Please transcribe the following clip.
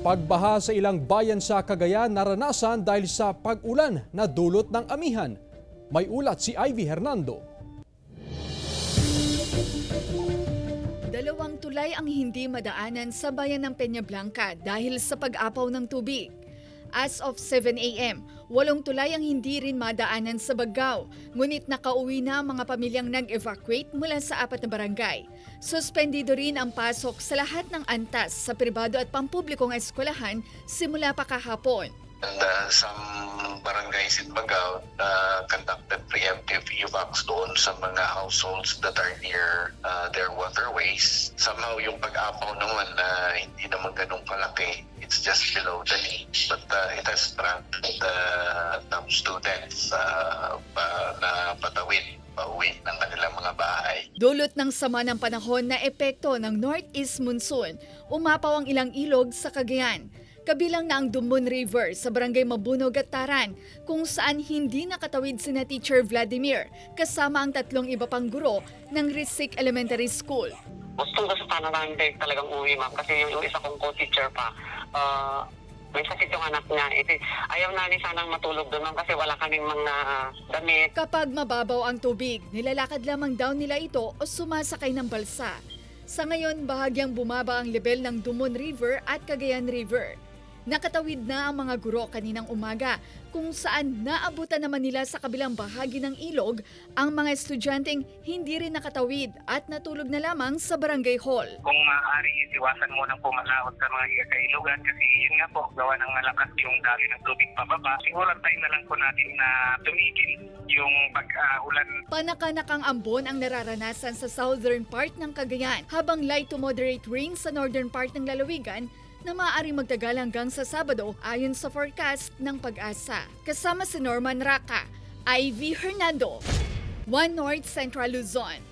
Pagbaha sa ilang bayan sa Cagayan naranasan dahil sa pag-ulan na dulot ng amihan. May ulat si Ivy Hernando. Dalawang tulay ang hindi madaanan sa bayan ng Peñablanca dahil sa pag-apaw ng tubig. As of 7 a.m., 8 tulay ang hindi rin madaanan sa Bagao. Ngunit nakauwi na ang mga pamilyang nag-evacuate mula sa 4 na barangay. Suspendido rin ang pasok sa lahat ng antas sa pribado at pampublikong eskwelahan simula pa kahapon. Some barangays in Bagao conducted preemptive evacs doon sa mga households that are near their waterways. Somehow yung pag-apaw naman hindi naman ganun kalaki. It's just below the knee. But it has stranded some students na patawid pauwi ng kanilang mga bahay. Dulot ng sama ng panahon na epekto ng northeast monsoon, umapaw ang ilang ilog sa Cagayan. Kabilang na ang Dumon River sa barangay Mabunog at Taran, kung saan hindi nakatawid sina Teacher Vladimir kasama ang 3 iba pang guro ng Risic Elementary School. Gusto sana namin talagang uwi, ma'am, kasi yung isa kong co-teacher pa, may sakit yung anak niya. Ayaw namin sanang matulog doon, ma'am, kasi wala kaming mga damit. Kapag mababaw ang tubig, nilalakad lamang daw nila ito o sumasakay ng balsa. Sa ngayon, bahagyang bumaba ang level ng Dumon River at Cagayan River. Nakatawid na ang mga guro kaninang umaga, kung saan naabutan naman nila sa kabilang bahagi ng ilog ang mga estudyanteng hindi rin nakatawid at natulog na lamang sa barangay hall. Kung maaari, iwasan mo nang pumalaot sa mga ikailugan kasi yun nga po, gawa ng malakas yung daloy ng tubig pababa. Siguro time na lang po natin na tumigil yung pag-ulan. Panakanakang ambon ang nararanasan sa southern part ng Cagayan, habang light to moderate rain sa northern part ng lalawigan na maaaring magtagal hanggang sa Sabado ayon sa forecast ng Pag-asa. Kasama si Norman Raca, Ivy Hernando, One North Central Luzon.